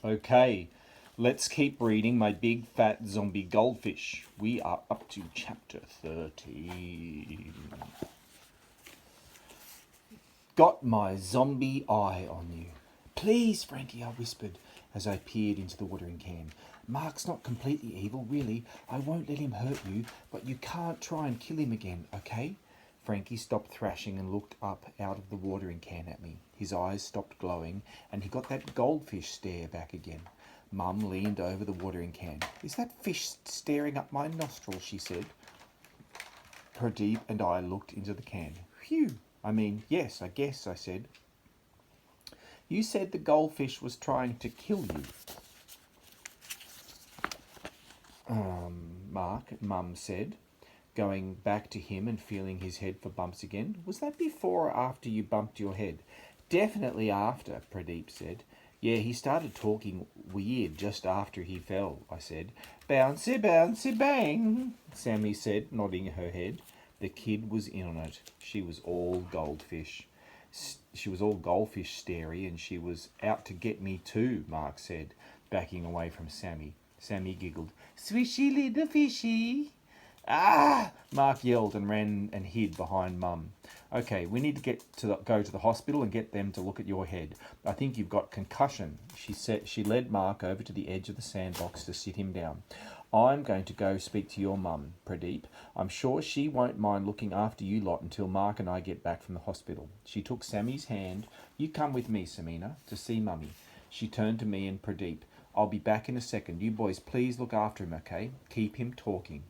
Okay, let's keep reading my big fat zombie goldfish. We are up to chapter 13. Got my zombie eye on you. Please, Frankie, I whispered as I peered into the watering can. Mark's not completely evil, really. I won't let him hurt you, but you can't try and kill him again, okay? Frankie stopped thrashing and looked up out of the watering can at me. His eyes stopped glowing, and he got that goldfish stare back again. Mum leaned over the watering can. Is that fish staring up my nostrils? She said. Pradeep and I looked into the can. Phew! Yes, I guess, I said. You said the goldfish was trying to kill you. Mark, Mum said, going back to him and feeling his head for bumps again. Was that before or after you bumped your head? Definitely after, Pradeep said. Yeah, he started talking weird just after he fell, I said. Bouncy, bouncy, bang, Sammy said, nodding her head. The kid was in on it. She was all goldfish. She was all goldfish starey, and she was out to get me too, Mark said, backing away from Sammy. Sammy giggled. Swishy little fishy. Ah! Mark yelled and ran and hid behind Mum. Okay, we need to go to the hospital and get them to look at your head. I think you've got concussion. She led Mark over to the edge of the sandbox to sit him down. I'm going to go speak to your mum, Pradeep. I'm sure she won't mind looking after you lot until Mark and I get back from the hospital. She took Sammy's hand. You come with me, Samina, to see Mummy. She turned to me and Pradeep. I'll be back in a second. You boys please look after him, okay? Keep him talking.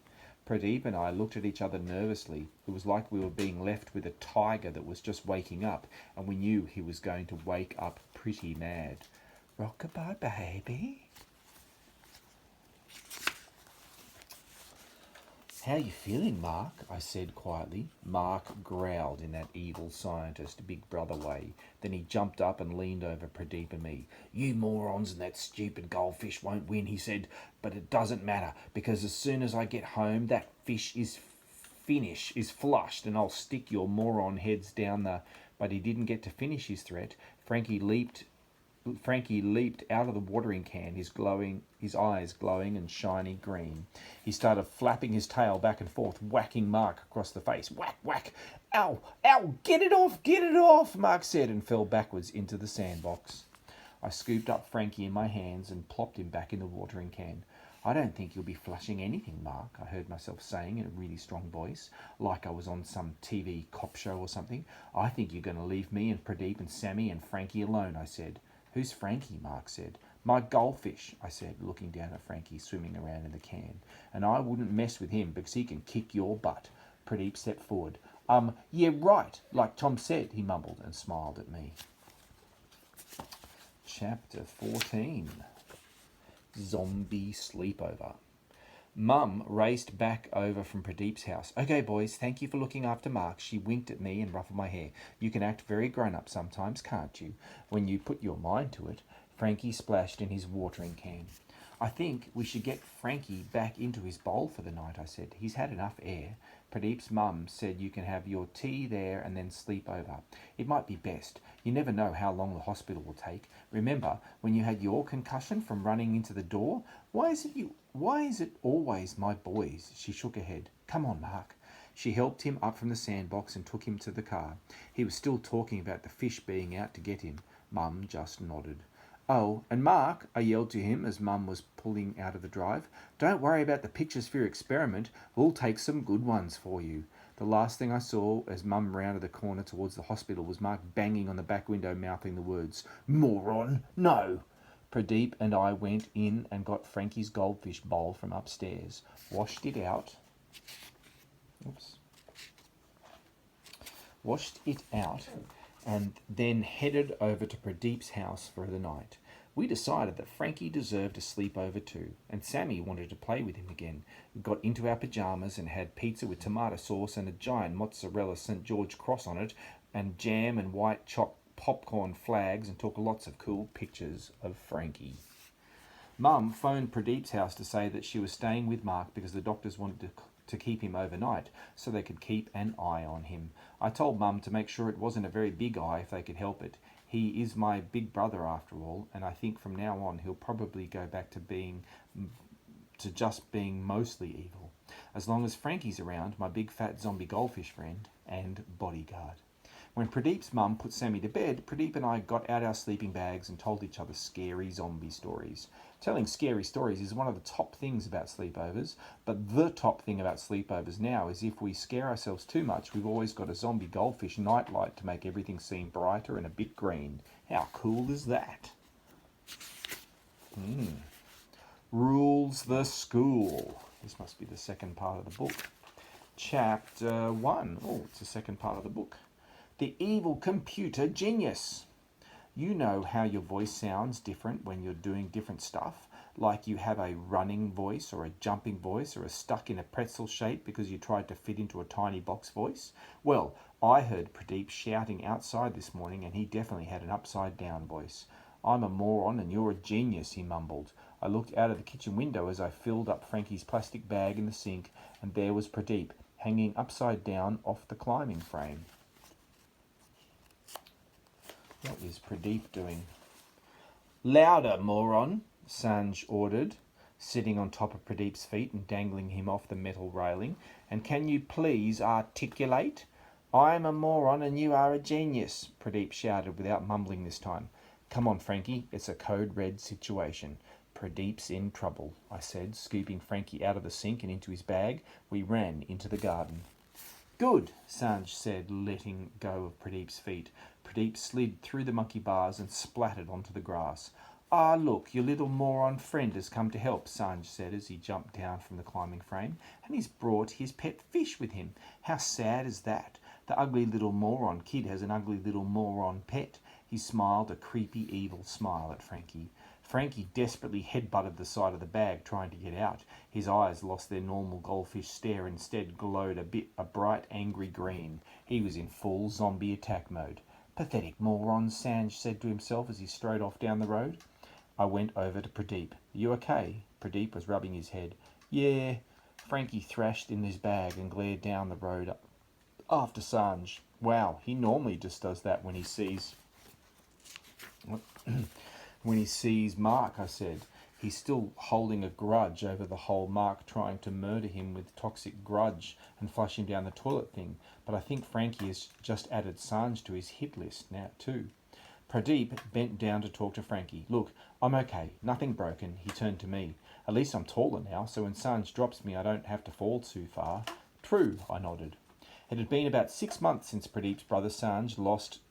Pradeep and I looked at each other nervously. It was like we were being left with a tiger that was just waking up, and we knew he was going to wake up pretty mad. Rockabye, baby. How you feeling, Mark? I said quietly. Mark growled in that evil scientist, big brother way. Then he jumped up and leaned over Pradeep and me. You morons and that stupid goldfish won't win, he said. But it doesn't matter, because as soon as I get home, that fish is flushed, and I'll stick your moron heads down the... But he didn't get to finish his threat. Frankie leaped out of the watering can, his eyes glowing and shiny green. He started flapping his tail back and forth, whacking Mark across the face. Whack, whack! Ow! Ow! Get it off! Mark said, and fell backwards into the sandbox. I scooped up Frankie in my hands and plopped him back in the watering can. I don't think you'll be flushing anything, Mark, I heard myself saying in a really strong voice, like I was on some TV cop show or something. I think you're going to leave me and Pradeep and Sammy and Frankie alone, I said. Who's Frankie? Mark said. My goldfish, I said, looking down at Frankie swimming around in the can. And I wouldn't mess with him because he can kick your butt. Pradeep stepped forward. Yeah, right, like Tom said, he mumbled and smiled at me. Chapter 14. Zombie Sleepover. Mum raced back over from Pradeep's house. Okay, boys, thank you for looking after Mark. She winked at me and ruffled my hair. You can act very grown-up sometimes, can't you? When you put your mind to it. Frankie splashed in his watering can. I think we should get Frankie back into his bowl for the night, I said. He's had enough air. Pradeep's mum said you can have your tea there and then sleep over. It might be best. You never know how long the hospital will take. Remember, when you had your concussion from running into the door? Why is it always my boys? She shook her head. Come on, Mark. She helped him up from the sandbox and took him to the car. He was still talking about the fish being out to get him. Mum just nodded. Oh, and Mark, I yelled to him as Mum was pulling out of the drive, don't worry about the pictures for your experiment. We'll take some good ones for you. The last thing I saw as Mum rounded the corner towards the hospital was Mark banging on the back window, mouthing the words, Moron, no! Pradeep and I went in and got Frankie's goldfish bowl from upstairs, washed it out, and then headed over to Pradeep's house for the night. We decided that Frankie deserved a sleepover too, and Sammy wanted to play with him again. We got into our pyjamas and had pizza with tomato sauce and a giant mozzarella St. George cross on it, and jam and white chopped popcorn flags, and took lots of cool pictures of Frankie. Mum phoned Pradeep's house to say that she was staying with Mark because the doctors wanted to keep him overnight so they could keep an eye on him. I told Mum to make sure it wasn't a very big eye if they could help it. He is my big brother after all, and I think from now on he'll probably go back to just being mostly evil. As long as Frankie's around, my big fat zombie goldfish friend and bodyguard. When Pradeep's mum put Sammy to bed, Pradeep and I got out our sleeping bags and told each other scary zombie stories. Telling scary stories is one of the top things about sleepovers, but the top thing about sleepovers now is if we scare ourselves too much, we've always got a zombie goldfish nightlight to make everything seem brighter and a bit green. How cool is that? Rules the School. This must be the second part of the book. Chapter 1. Oh, it's the second part of the book. The Evil Computer Genius. You know how your voice sounds different when you're doing different stuff, like you have a running voice or a jumping voice or a stuck in a pretzel shape because you tried to fit into a tiny box voice? Well, I heard Pradeep shouting outside this morning and he definitely had an upside down voice. I'm a moron and you're a genius, he mumbled. I looked out of the kitchen window as I filled up Frankie's plastic bag in the sink, and there was Pradeep, hanging upside down off the climbing frame. What is Pradeep doing? Louder, moron, Sanj ordered, sitting on top of Pradeep's feet and dangling him off the metal railing. And can you please articulate? I'm a moron and you are a genius, Pradeep shouted without mumbling this time. Come on, Frankie, it's a code red situation. Pradeep's in trouble, I said, scooping Frankie out of the sink and into his bag. We ran into the garden. Good, Sanj said, letting go of Pradeep's feet. Pradeep slid through the monkey bars and splattered onto the grass. Ah, look, your little moron friend has come to help, Sanj said as he jumped down from the climbing frame, and he's brought his pet fish with him. How sad is that? The ugly little moron kid has an ugly little moron pet. He smiled a creepy, evil smile at Frankie. Frankie desperately headbutted the side of the bag, trying to get out. His eyes lost their normal goldfish stare and instead glowed a bright, angry green. He was in full zombie attack mode. Pathetic moron, Sanj said to himself as he strode off down the road. I went over to Pradeep. You okay? Pradeep was rubbing his head. Yeah. Frankie thrashed in his bag and glared down the road after Sanj. Wow, he normally just does that when he sees... when he sees Mark, I said. He's still holding a grudge over the whole Mark trying to murder him with toxic grudge and flush him down the toilet thing. But I think Frankie has just added Sanj to his hit list now too. Pradeep bent down to talk to Frankie. Look, I'm okay. Nothing broken. He turned to me. At least I'm taller now, so when Sanj drops me, I don't have to fall too far. True, I nodded. It had been about 6 months since Pradeep's brother Sanj last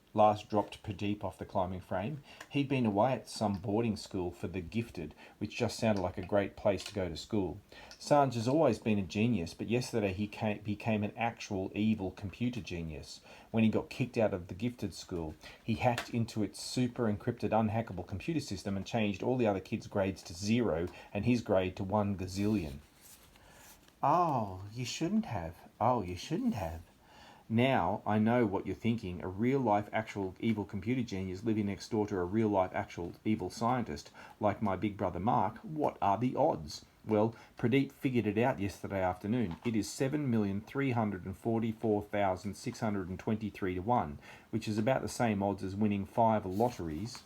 dropped Pradeep off the climbing frame. He'd been away at some boarding school for the gifted, which just sounded like a great place to go to school. Sanj has always been a genius, but yesterday he became an actual evil computer genius. When he got kicked out of the gifted school, he hacked into its super encrypted, unhackable computer system and changed all the other kids' grades to 0 and his grade to 1 gazillion. Oh, you shouldn't have. Now I know what you're thinking. A real-life actual evil computer genius living next door to a real-life actual evil scientist like my big brother Mark. What are the odds? Well, Pradeep figured it out yesterday afternoon. It is 7,344,623 to 1, which is about the same odds as winning 5 lotteries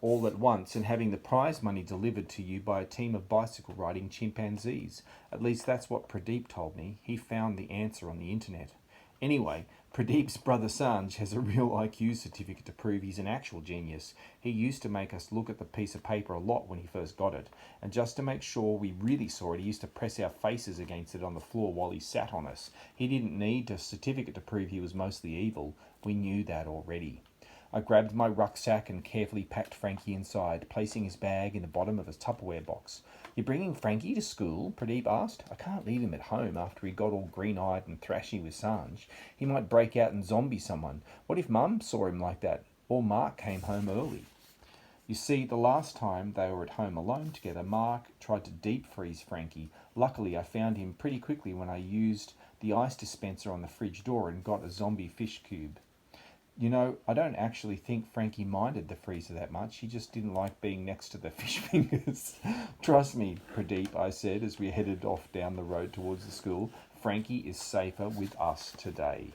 all at once and having the prize money delivered to you by a team of bicycle riding chimpanzees. At least that's what Pradeep told me. He found the answer on the internet. Anyway, Pradeep's brother Sanj has a real IQ certificate to prove he's an actual genius. He used to make us look at the piece of paper a lot when he first got it, and just to make sure we really saw it, he used to press our faces against it on the floor while he sat on us. He didn't need a certificate to prove he was mostly evil. We knew that already. I grabbed my rucksack and carefully packed Frankie inside, placing his bag in the bottom of his Tupperware box. You bringing Frankie to school? Pradeep asked. I can't leave him at home after he got all green-eyed and thrashy with Sanj. He might break out and zombie someone. What if Mum saw him like that? Or Mark came home early? You see, the last time they were at home alone together, Mark tried to deep freeze Frankie. Luckily, I found him pretty quickly when I used the ice dispenser on the fridge door and got a zombie fish cube. You know, I don't actually think Frankie minded the freezer that much. He just didn't like being next to the fish fingers. Trust me, Pradeep, I said as we headed off down the road towards the school. Frankie is safer with us today.